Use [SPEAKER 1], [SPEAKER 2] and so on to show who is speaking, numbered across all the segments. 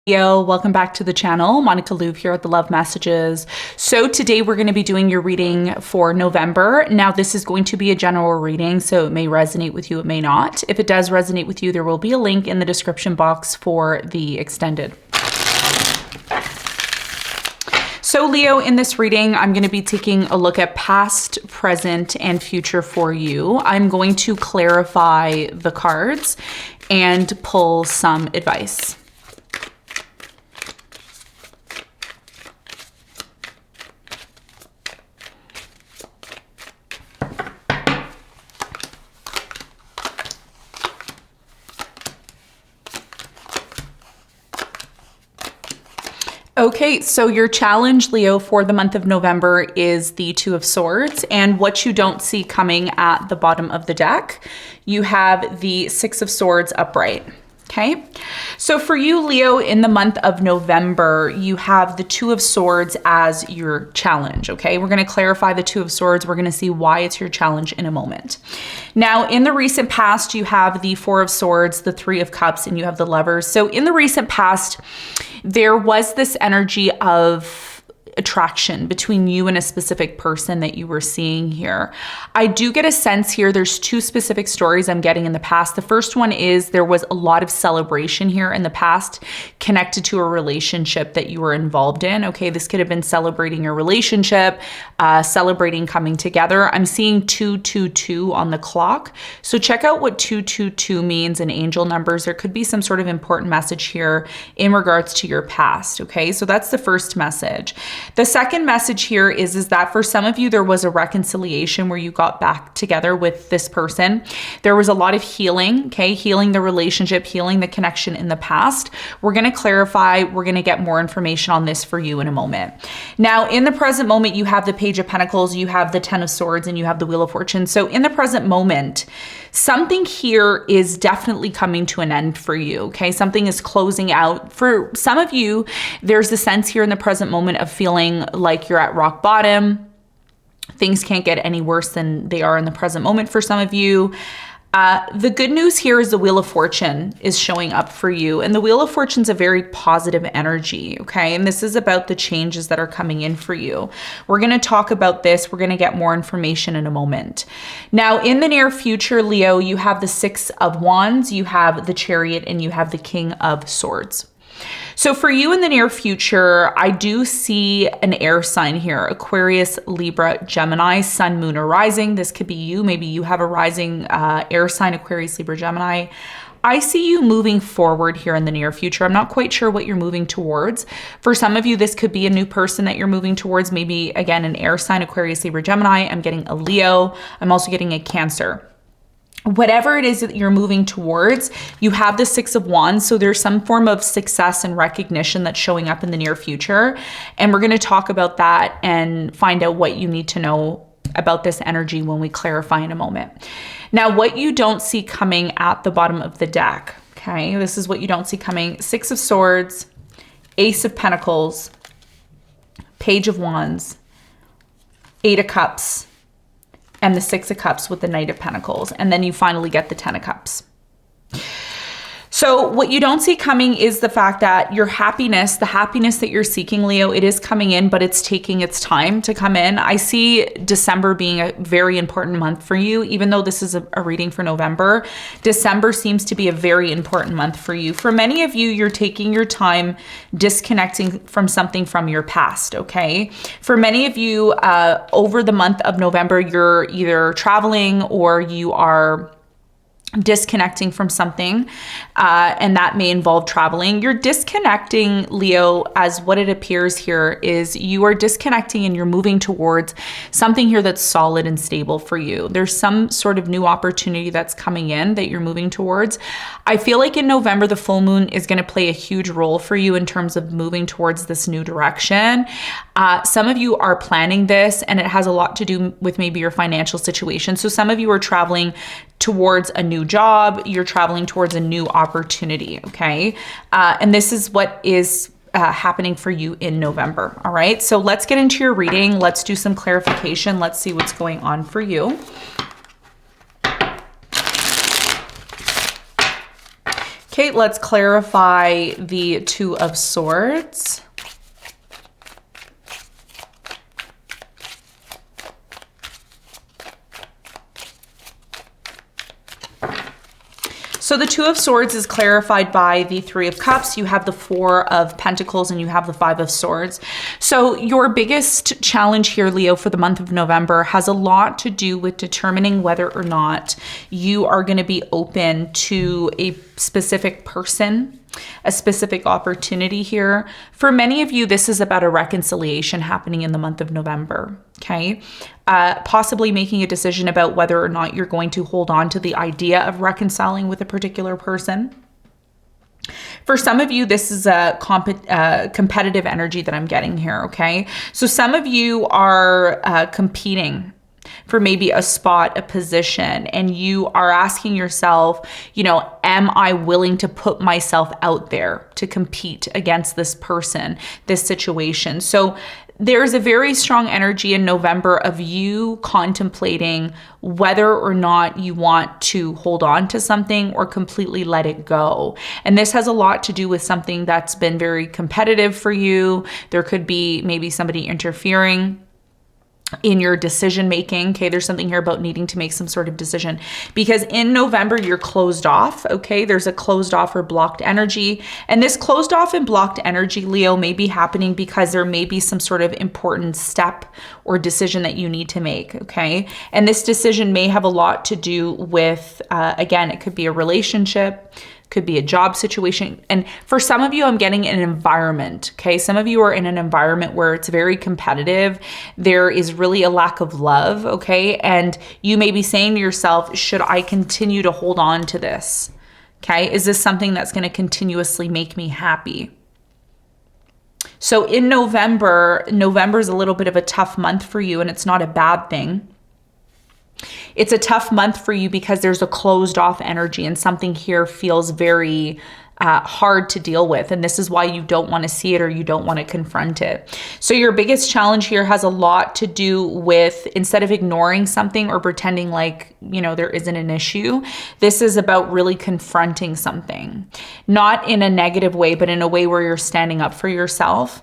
[SPEAKER 1] Yo, welcome back to the channel. Monica LUVE here at the Love Messages. So today we're going to be doing your reading for November. Now this is going to be a general reading, so it may resonate with you, it may not. If it does resonate with you, there will be a link in the description box for the extended. So Leo, in this reading, I'm going to be taking a look at past, present, and future for you. I'm going to clarify the cards and pull some advice. Okay, so your challenge, Leo, for the month of November is the Two of Swords, and what you don't see coming at the bottom of the deck, you have the Six of Swords upright. Okay, so for you, Leo, in the month of November, you have the Two of Swords as your challenge. Okay, we're going to clarify the Two of Swords. We're going to see why it's your challenge in a moment. Now, in the recent past, you have the Four of Swords, the Three of Cups, and you have the Lovers. So in the recent past, there was this energy of attraction between you and a specific person that you were seeing here. I do get a sense here, there's two specific stories I'm getting in the past. The first one is there was a lot of celebration here in the past connected to a relationship that you were involved in. Okay, this could have been celebrating your relationship, celebrating coming together. I'm seeing 222 on the clock. So check out what 222 means in angel numbers. There could be some sort of important message here in regards to your past. Okay, so that's the first message. The second message here is that for some of you, there was a reconciliation where you got back together with this person. There was a lot of healing, okay? Healing the relationship, healing the connection in the past. We're going to clarify. We're going to get more information on this for you in a moment. Now, in the present moment, you have the Page of Pentacles, you have the Ten of Swords, and you have the Wheel of Fortune. So in the present moment, something here is definitely coming to an end for you, okay? Something is closing out. For some of you, there's a sense here in the present moment of feeling like you're at rock bottom. Things can't get any worse than they are in the present moment for some of you. The good news here is the Wheel of Fortune is showing up for you. And the Wheel of Fortune is a very positive energy, okay? And this is about the changes that are coming in for you. We're going to talk about this. We're going to get more information in a moment. Now, in the near future, Leo, you have the Six of Wands, you have the Chariot, and you have the King of Swords. So for you in the near future, I do see an air sign here: Aquarius, Libra, Gemini, Sun, Moon, or Rising. This could be you. Maybe you have a rising air sign, Aquarius, Libra, Gemini. I see you moving forward here in the near future. I'm not quite sure what you're moving towards. For some of you, this could be a new person that you're moving towards. Maybe, again, an air sign, Aquarius, Libra, Gemini. I'm getting a Leo. I'm also getting a Cancer. Whatever it is that you're moving towards, you have the Six of Wands. So there's some form of success and recognition that's showing up in the near future. And we're going to talk about that and find out what you need to know about this energy when we clarify in a moment. Now, what you don't see coming at the bottom of the deck, okay? This is what you don't see coming. Six of Swords, Ace of Pentacles, Page of Wands, Eight of Cups, and the Six of Cups with the Knight of Pentacles. And then you finally get the Ten of Cups. So what you don't see coming is the fact that your happiness, the happiness that you're seeking, Leo, it is coming in, but it's taking its time to come in. I see December being a very important month for you. Even though this is a reading for November, December seems to be a very important month for you. For many of you, you're taking your time disconnecting from something from your past, okay? For many of you, over the month of November, you're either traveling or you are disconnecting from something, and that may involve traveling. You're disconnecting, Leo, as what it appears here is you are disconnecting and you're moving towards something here that's solid and stable for you. There's some sort of new opportunity that's coming in that you're moving towards. I feel like in November, the full moon is going to play a huge role for you in terms of moving towards this new direction. Some of you are planning this, and it has a lot to do with maybe your financial situation. So some of you are traveling towards a new job, you're traveling towards a new opportunity, okay? And this is what is happening for you in November, all right? So let's get into your reading. Let's do some clarification. Let's see what's going on for you. Okay, let's clarify the Two of Swords. So the Two of Swords is clarified by the Three of Cups. You have the Four of Pentacles and you have the Five of Swords. So your biggest challenge here, Leo, for the month of November has a lot to do with determining whether or not you are going to be open to a specific person, a specific opportunity here. For many of you, this is about a reconciliation happening in the month of November, okay? Possibly making a decision about whether or not you're going to hold on to the idea of reconciling with a particular person. For some of you, this is a competitive energy that I'm getting here, okay? So some of you are competing for maybe a spot, a position, and you are asking yourself, you know, am I willing to put myself out there to compete against this person, this situation? So there's a very strong energy in November of you contemplating whether or not you want to hold on to something or completely let it go. And this has a lot to do with something that's been very competitive for you. There could be maybe somebody interfering in your decision making. Okay, there's something here about needing to make some sort of decision because in November you're closed off. Okay, there's a closed off or blocked energy, and this closed off and blocked energy, Leo, may be happening because there may be some sort of important step or decision that you need to make. Okay, and this decision may have a lot to do with again, it could be a relationship, could be a job situation. And for some of you, I'm getting an environment, okay? Some of you are in an environment where it's very competitive. There is really a lack of love, okay? And you may be saying to yourself, should I continue to hold on to this? Okay, is this something that's gonna continuously make me happy? So in November is a little bit of a tough month for you, and it's not a bad thing. It's a tough month for you because there's a closed off energy and something here feels very hard to deal with. And this is why you don't want to see it or you don't want to confront it. So your biggest challenge here has a lot to do with, instead of ignoring something or pretending like, you know, there isn't an issue, this is about really confronting something, not in a negative way, but in a way where you're standing up for yourself.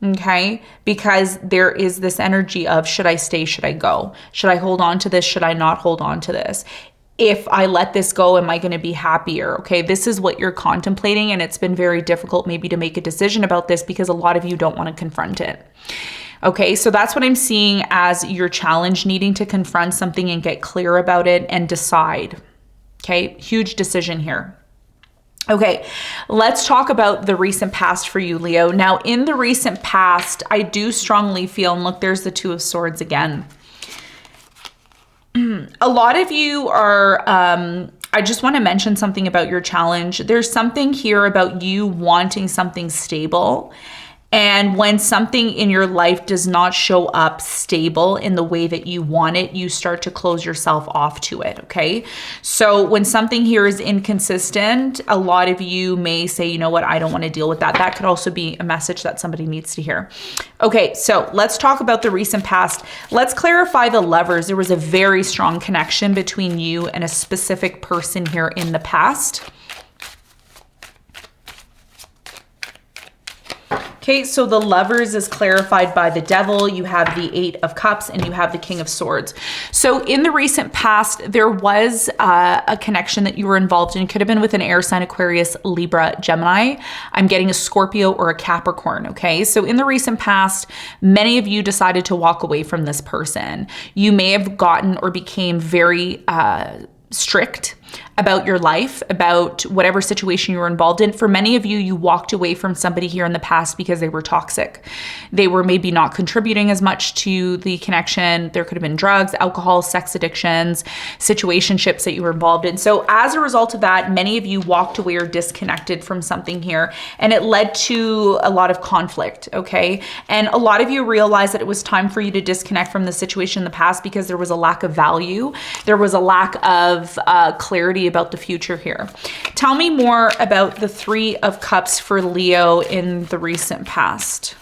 [SPEAKER 1] Okay, because there is this energy of, should I stay? Should I go? Should I hold on to this? Should I not hold on to this? If I let this go, am I going to be happier? Okay, this is what you're contemplating, and it's been very difficult maybe to make a decision about this because a lot of you don't want to confront it. Okay, so that's what I'm seeing as your challenge, needing to confront something and get clear about it and decide. Okay, huge decision here. Okay, let's talk about the recent past for you, Leo. Now, in the recent past, I do strongly feel, and look, there's the Two of Swords again. A lot of you are, I just want to mention something about your challenge. There's something here about you wanting something stable. And when something in your life does not show up stable in the way that you want it, you start to close yourself off to it, okay? So when something here is inconsistent, a lot of you may say, you know what, I don't want to deal with that. That could also be a message that somebody needs to hear. Okay, so let's talk about the recent past. Let's clarify the Lovers. There was a very strong connection between you and a specific person here in the past. Okay, so the Lovers is clarified by the Devil. You have the Eight of Cups and you have the King of Swords. So in the recent past, there was a connection that you were involved in. It could have been with an air sign, Aquarius, Libra, Gemini. I'm getting a Scorpio or a Capricorn, okay? So in the recent past, many of you decided to walk away from this person. You may have gotten or became very strict about your life, about whatever situation you were involved in. For many of you, you walked away from somebody here in the past because they were toxic. They were maybe not contributing as much to the connection. There could have been drugs, alcohol, sex addictions, situationships that you were involved in. So as a result of that, many of you walked away or disconnected from something here, and it led to a lot of conflict, okay? And a lot of you realized that it was time for you to disconnect from the situation in the past because there was a lack of value. There was a lack of clarity about the future here. Tell me more about the Three of Cups for Leo in the recent past.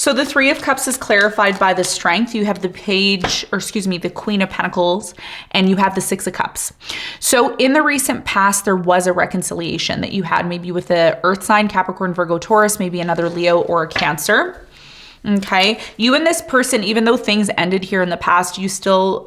[SPEAKER 1] So the Three of Cups is clarified by the Strength. You have the the Queen of Pentacles, and you have the Six of Cups. So in the recent past, there was a reconciliation that you had maybe with the Earth sign, Capricorn, Virgo, Taurus, maybe another Leo or a Cancer. Okay, you and this person, even though things ended here in the past, you still,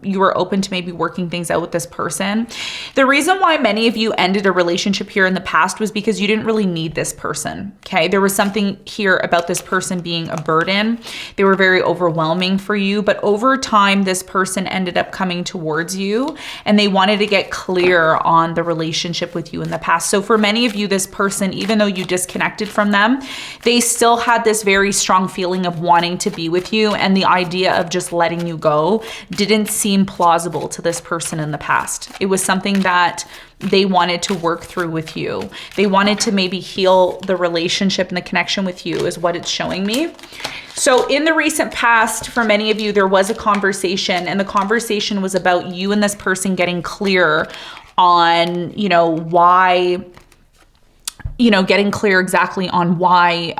[SPEAKER 1] you were open to maybe working things out with this person. The reason why many of you ended a relationship here in the past was because you didn't really need this person. Okay, there was something here about this person being a burden. They were very overwhelming for you, but over time, this person ended up coming towards you and they wanted to get clear on the relationship with you in the past. So for many of you, this person, even though you disconnected from them, they still had this very strong feeling of wanting to be with you, and the idea of just letting you go didn't seem plausible to this person in the past. It was something that they wanted to work through with you. They wanted to maybe heal the relationship and the connection with you is what it's showing me. So in the recent past, for many of you, there was a conversation, and the conversation was about you and this person getting clear on, getting clear exactly on why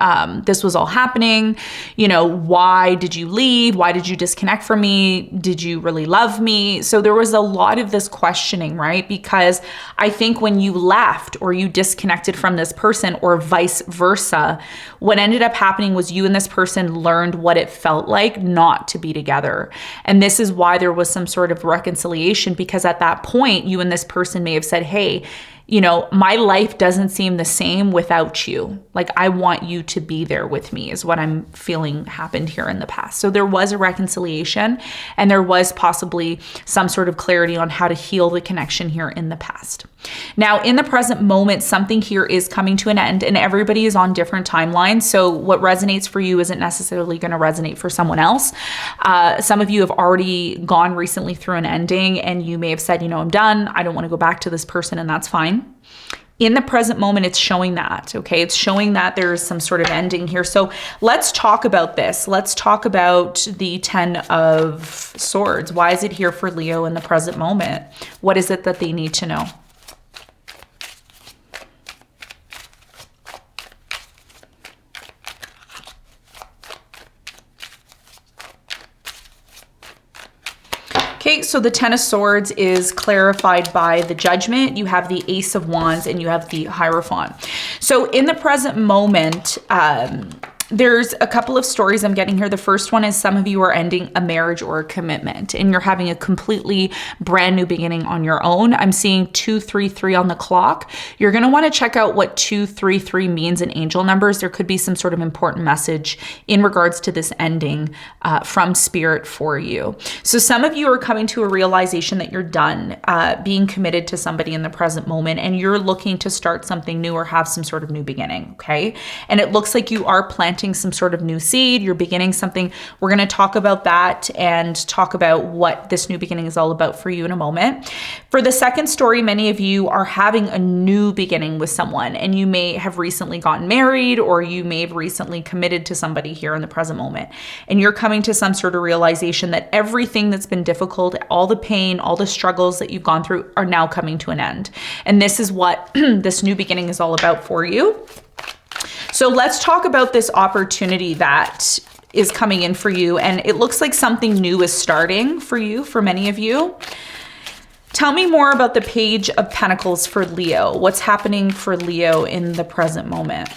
[SPEAKER 1] this was all happening. Why did you leave? Why did you disconnect from me? Did you really love me? So there was a lot of this questioning, right? Because I think when you left or you disconnected from this person or vice versa, what ended up happening was you and this person learned what it felt like not to be together. And this is why there was some sort of reconciliation, because at that point, you and this person may have said, hey, my life doesn't seem the same without you. Like, I want you to be there with me is what I'm feeling happened here in the past. So there was a reconciliation, and there was possibly some sort of clarity on how to heal the connection here in the past. Now, in the present moment, something here is coming to an end, and everybody is on different timelines. So what resonates for you isn't necessarily going to resonate for someone else. Some of you have already gone recently through an ending, and you may have said, I'm done. I don't want to go back to this person, and that's fine. In the present moment, it's showing that, okay? It's showing that there's some sort of ending here. So let's talk about this. Let's talk about the 10 of Swords. Why is it here for Leo in the present moment? What is it that they need to know? Okay, so the 10 of Swords is clarified by the Judgment. You have the Ace of Wands and you have the Hierophant. So in the present moment, there's a couple of stories I'm getting here. The first one is some of you are ending a marriage or a commitment and you're having a completely brand new beginning on your own. I'm seeing 233 on the clock. You're going to want to check out what 233 means in angel numbers. There could be some sort of important message in regards to this ending from Spirit for you. So some of you are coming to a realization that you're done being committed to somebody in the present moment and you're looking to start something new or have some sort of new beginning, okay? And it looks like you are planting some sort of new seed. You're beginning something. We're going to talk about that and talk about what this new beginning is all about for you in a moment. For the second story, many of you are having a new beginning with someone and you may have recently gotten married or you may have recently committed to somebody here in the present moment. And you're coming to some sort of realization that everything that's been difficult, all the pain, all the struggles that you've gone through are now coming to an end. And this is what this new beginning is all about for you. So let's talk about this opportunity that is coming in for you. And it looks like something new is starting for you, for many of you. Tell me more about the Page of Pentacles for Leo. What's happening for Leo in the present moment?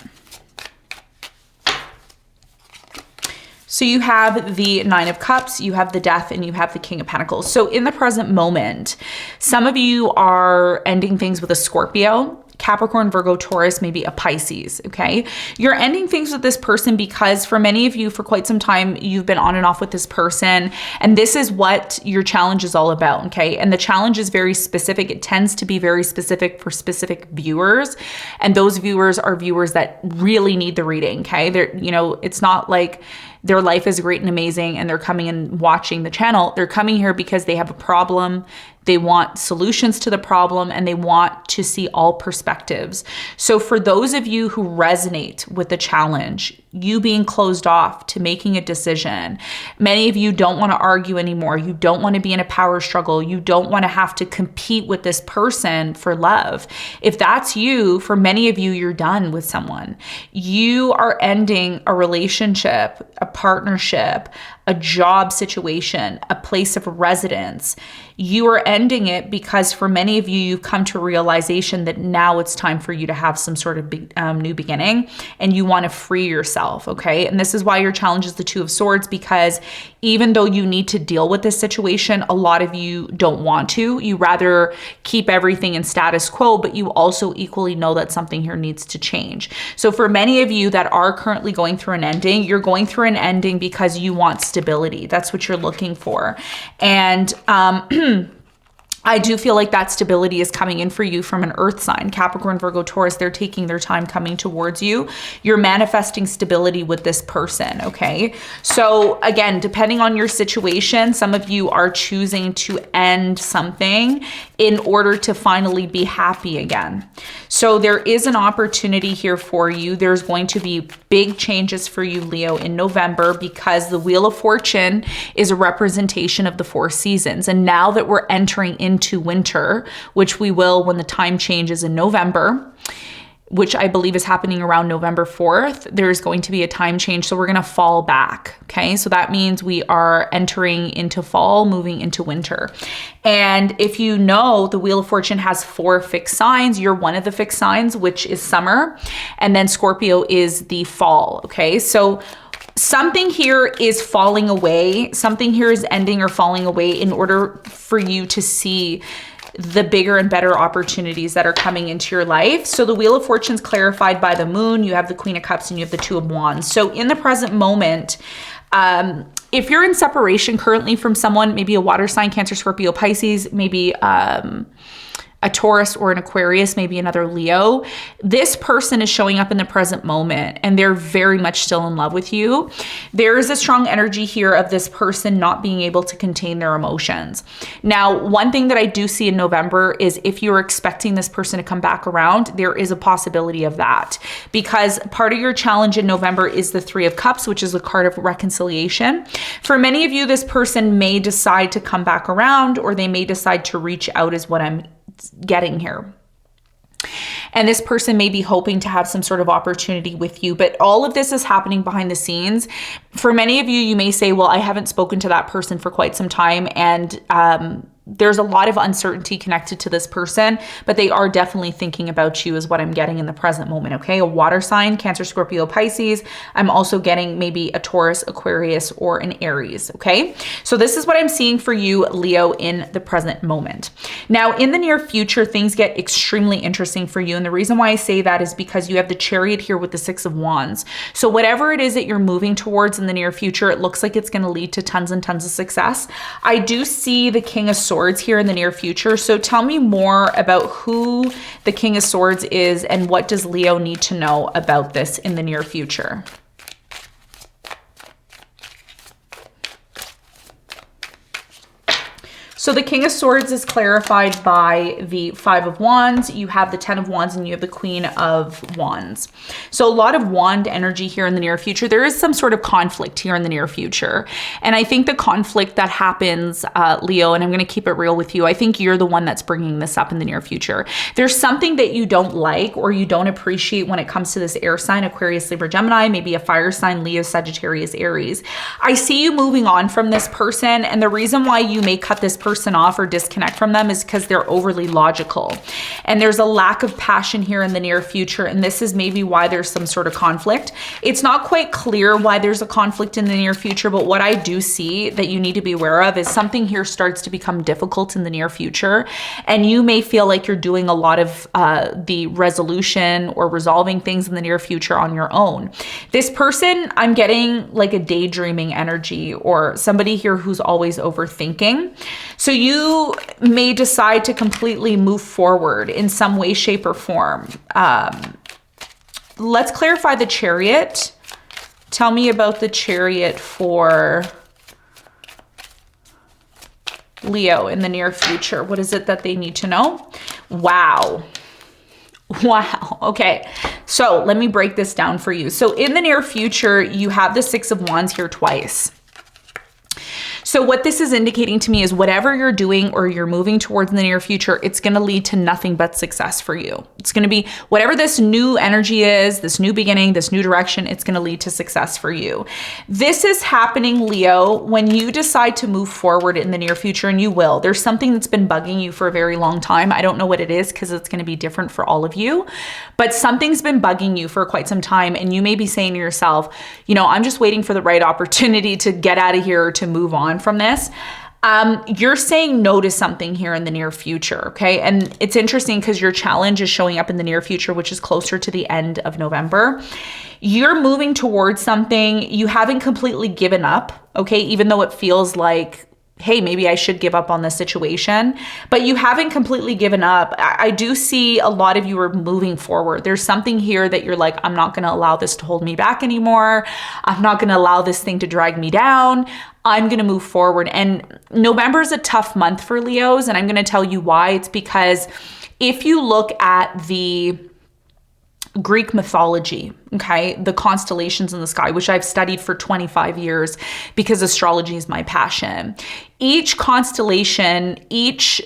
[SPEAKER 1] So you have the Nine of Cups, you have the Death, and you have the King of Pentacles. So in the present moment, some of you are ending things with a Scorpio, Capricorn, Virgo, Taurus, maybe a Pisces, okay? You're ending things with this person because for many of you, for quite some time, you've been on and off with this person, and this is what your challenge is all about, okay? And the challenge is very specific. It tends to be very specific for specific viewers, and those viewers are viewers that really need the reading, okay? They're, it's not like their life is great and amazing and they're coming and watching the channel. They're coming here because they have a problem. They want solutions to the problem and they want to see all perspectives. So for those of you who resonate with the challenge, you being closed off to making a decision. Many of you don't want to argue anymore. You don't want to be in a power struggle. You don't want to have to compete with this person for love. If that's you, for many of you, you're done with someone. You are ending a relationship, a partnership, a job situation, a place of residence. You are ending it because for many of you, you've come to a realization that now it's time for you to have some sort of new beginning, and you want to free yourself, okay? And this is why your challenge is the Two of Swords, because even though you need to deal with this situation, a lot of you don't want to. You rather keep everything in status quo, but you also equally know that something here needs to change. So for many of you that are currently going through an ending, you're going through an ending because you want stability. That's what you're looking for. And I do feel like that stability is coming in for you from an earth sign. Capricorn, Virgo, Taurus, they're taking their time coming towards you. You're manifesting stability with this person, okay? So again, depending on your situation, some of you are choosing to end something in order to finally be happy again. So there is an opportunity here for you. There's going to be big changes for you, Leo, in November, because the Wheel of Fortune is a representation of the 4 seasons. And now that we're entering into winter, which we will when the time changes in November, which I believe is happening around November 4th, there's going to be a time change. So we're going to fall back. Okay. So that means we are entering into fall, moving into winter. And if you know, the Wheel of Fortune has 4 fixed signs. You're one of the fixed signs, which is summer. And then Scorpio is the fall. Okay. So something here is falling away. Something here is ending or falling away in order for you to see the bigger and better opportunities that are coming into your life. So the Wheel of Fortune is clarified by the Moon. You have the Queen of Cups and you have the Two of Wands. So in the present moment, if you're in separation currently from someone, maybe a water sign, Cancer, Scorpio, Pisces, maybe a Taurus or an Aquarius, maybe another Leo, this person is showing up in the present moment and they're very much still in love with you. There is a strong energy here of this person not being able to contain their emotions. Now, one thing that I do see in November is if you're expecting this person to come back around, there is a possibility of that, because part of your challenge in November is the Three of Cups, which is the card of reconciliation. For many of you, this person may decide to come back around, or they may decide to reach out, is what I'm getting here. And this person may be hoping to have some sort of opportunity with you, but all of this is happening behind the scenes. For many of you, you may say, well, I haven't spoken to that person for quite some time, and there's a lot of uncertainty connected to this person, but they are definitely thinking about you is what I'm getting in the present moment, okay? A water sign, Cancer, Scorpio, Pisces. I'm also getting maybe a Taurus, Aquarius, or an Aries, okay? So this is what I'm seeing for you, Leo, in the present moment. Now, in the near future, things get extremely interesting for you. And the reason why I say that is because you have the Chariot here with the Six of Wands. So whatever it is that you're moving towards in the near future, it looks like it's going to lead to tons and tons of success. I do see the King of Swords here in the near future. So tell me more about who the King of Swords is and what does Leo need to know about this in the near future. So the King of Swords is clarified by the Five of Wands. You have the Ten of Wands and you have the Queen of Wands. So a lot of wand energy here in the near future. There is some sort of conflict here in the near future. And I think the conflict that happens, Leo, and I'm going to keep it real with you, I think you're the one that's bringing this up in the near future. There's something that you don't like or you don't appreciate when it comes to this air sign, Aquarius, Libra, Gemini, maybe a fire sign, Leo, Sagittarius, Aries. I see you moving on from this person. And the reason why you may cut this person off or disconnect from them is because they're overly logical. And there's a lack of passion here in the near future. And this is maybe why there's some sort of conflict. It's not quite clear why there's a conflict in the near future, but what I do see that you need to be aware of is something here starts to become difficult in the near future. And you may feel like you're doing a lot of the resolution or resolving things in the near future on your own. This person, I'm getting like a daydreaming energy or somebody here who's always overthinking. So you may decide to completely move forward in some way, shape, or form. Let's clarify the Chariot. Tell me about the Chariot for Leo in the near future. What is it that they need to know? Wow. Wow. Okay. So let me break this down for you. So in the near future, you have the Six of Wands here twice. So what this is indicating to me is whatever you're doing or you're moving towards in the near future, it's going to lead to nothing but success for you. It's going to be whatever this new energy is, this new beginning, this new direction, it's going to lead to success for you. This is happening, Leo, when you decide to move forward in the near future, and you will. There's something that's been bugging you for a very long time. I don't know what it is because it's going to be different for all of you, but something's been bugging you for quite some time. And you may be saying to yourself, you know, I'm just waiting for the right opportunity to get out of here or to move on from this. You're saying no to something here in the near future, okay? And it's interesting because your challenge is showing up in the near future, which is closer to the end of November. You're moving towards something. You haven't completely given up, okay? Even though it feels like, hey, maybe I should give up on this situation, but you haven't completely given up. I do see a lot of you are moving forward. There's something here that you're like, I'm not going to allow this to hold me back anymore. I'm not going to allow this thing to drag me down. I'm going to move forward. And November is a tough month for Leos. And I'm going to tell you why. It's because if you look at the Greek mythology, okay, the constellations in the sky, which I've studied for 25 years because astrology is my passion. Each constellation, each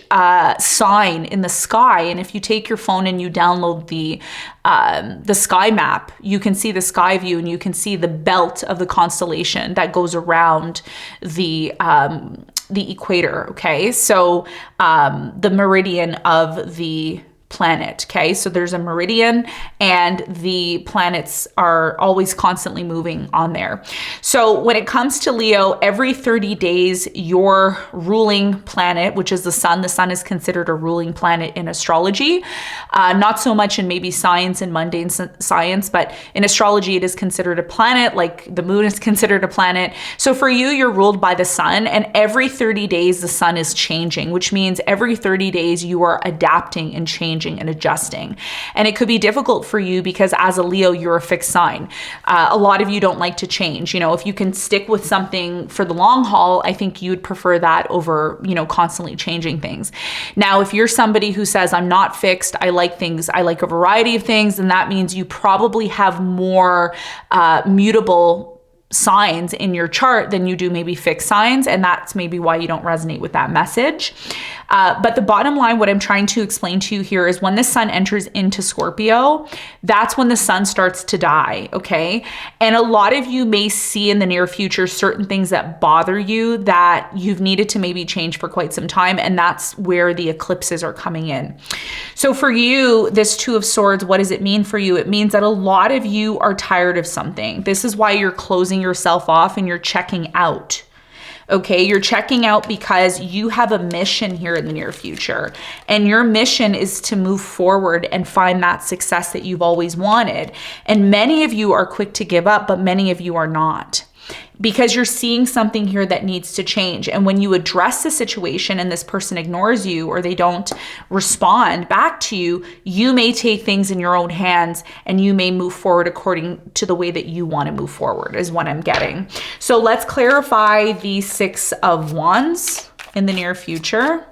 [SPEAKER 1] sign in the sky, and if you take your phone and you download the sky map, you can see the sky view and you can see the belt of the constellation that goes around the equator, okay? So the meridian of the planet, okay? So there's a meridian and the planets are always constantly moving on there. So when it comes to Leo, every 30 days, your ruling planet, which is the sun is considered a ruling planet in astrology. Not so much in maybe science and mundane science, but in astrology, it is considered a planet, like the moon is considered a planet. So for you, you're ruled by the sun, and every 30 days, the sun is changing, which means every 30 days, you are adapting and changing and adjusting. And it could be difficult for you because as a Leo, you're a fixed sign. A lot of you don't like to change. You know, if you can stick with something for the long haul, I think you'd prefer that over, you know, constantly changing things. Now, if you're somebody who says, I'm not fixed, I like things, I like a variety of things, then that means you probably have more mutable signs in your chart than you do maybe fixed signs. And that's maybe why you don't resonate with that message. But the bottom line, what I'm trying to explain to you here is when the sun enters into Scorpio, that's when the sun starts to die, okay? And a lot of you may see in the near future certain things that bother you that you've needed to maybe change for quite some time, and that's where the eclipses are coming in. So for you, this Two of Swords, what does it mean for you? It means that a lot of you are tired of something. This is why you're closing yourself off and you're checking out. Okay, you're checking out because you have a mission here in the near future. And your mission is to move forward and find that success that you've always wanted. And many of you are quick to give up, but many of you are not. Because you're seeing something here that needs to change. And when you address the situation and this person ignores you or they don't respond back to you, you may take things in your own hands and you may move forward according to the way that you want to move forward is what I'm getting. So let's clarify the Six of Wands in the near future.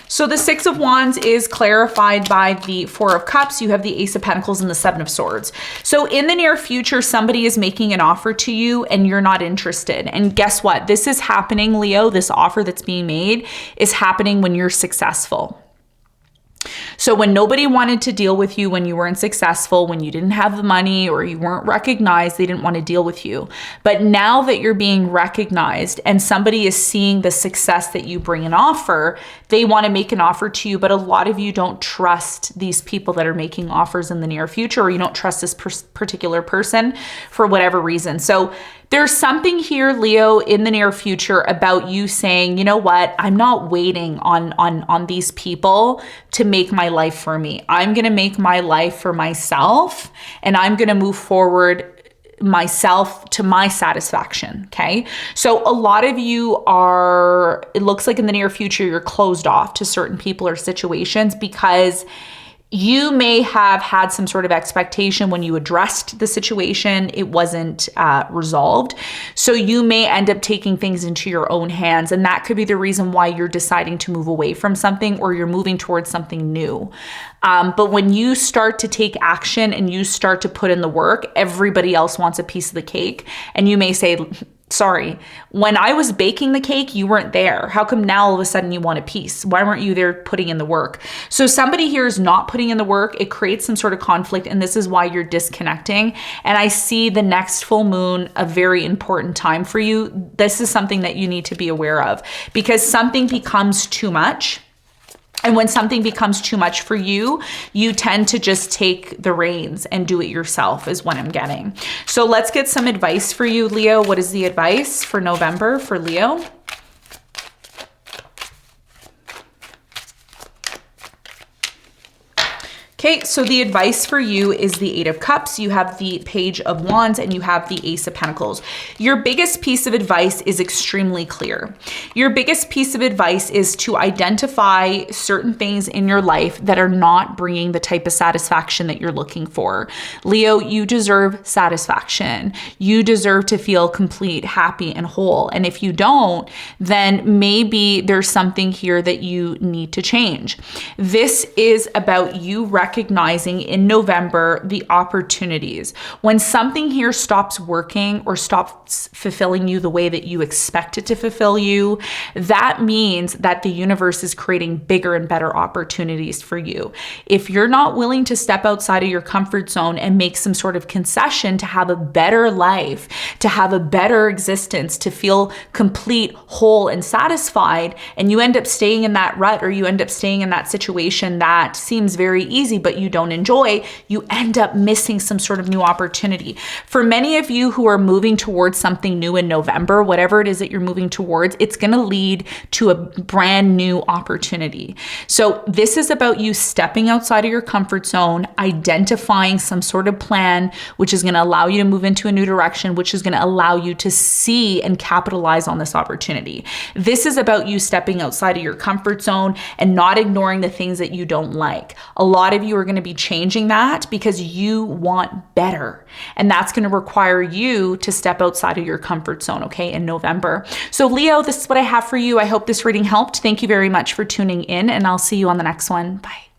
[SPEAKER 1] So the Six of Wands is clarified by the Four of Cups. You have the Ace of Pentacles and the Seven of Swords. So in the near future, somebody is making an offer to you and you're not interested. And guess what? This is happening, Leo. This offer that's being made is happening when you're successful. So when nobody wanted to deal with you, when you weren't successful, when you didn't have the money or you weren't recognized, they didn't want to deal with you. But now that you're being recognized and somebody is seeing the success that you bring an offer, they want to make an offer to you. But a lot of you don't trust these people that are making offers in the near future, or you don't trust this particular person for whatever reason. So there's something here, Leo, in the near future about you saying, you know what, I'm not waiting on these people to make my life for me. I'm going to make my life for myself and I'm going to move forward myself to my satisfaction. Okay. So a lot of you are, it looks like in the near future, you're closed off to certain people or situations because You may have had some sort of expectation when you addressed the situation, it wasn't resolved. So you may end up taking things into your own hands, and that could be the reason why you're deciding to move away from something or you're moving towards something new. But when you start to take action and you start to put in the work, everybody else wants a piece of the cake. And you may say, sorry, when I was baking the cake, you weren't there. How come now all of a sudden you want a piece? Why weren't you there putting in the work? So somebody here is not putting in the work. It creates some sort of conflict, and this is why you're disconnecting. And I see the next full moon a very important time for you. This is something that you need to be aware of, because something becomes too much. And when something becomes too much for you, you tend to just take the reins and do it yourself, is what I'm getting. So let's get some advice for you, Leo. What is the advice for November for Leo? Okay, so the advice for you is the Eight of Cups, you have the Page of Wands, and you have the Ace of Pentacles. Your biggest piece of advice is extremely clear. Your biggest piece of advice is to identify certain things in your life that are not bringing the type of satisfaction that you're looking for. Leo, you deserve satisfaction. You deserve to feel complete, happy, and whole. And if you don't, then maybe there's something here that you need to change. This is about you recognizing in November the opportunities. When something here stops working or stops fulfilling you the way that you expect it to fulfill you, that means that the universe is creating bigger and better opportunities for you. If you're not willing to step outside of your comfort zone and make some sort of concession to have a better life, to have a better existence, to feel complete, whole, and satisfied, and you end up staying in that rut, or you end up staying in that situation that seems very easy but you don't enjoy, you end up missing some sort of new opportunity. For many of you who are moving towards something new in November, whatever it is that you're moving towards, it's going to lead to a brand new opportunity. So this is about you stepping outside of your comfort zone, identifying some sort of plan, which is going to allow you to move into a new direction, which is going to allow you to see and capitalize on this opportunity. This is about you stepping outside of your comfort zone and not ignoring the things that you don't like. A lot of you are going to be changing that because you want better. And that's going to require you to step outside of your comfort zone, okay, in November. So Leo, this is what I have for you. I hope this reading helped. Thank you very much for tuning in, and I'll see you on the next one. Bye.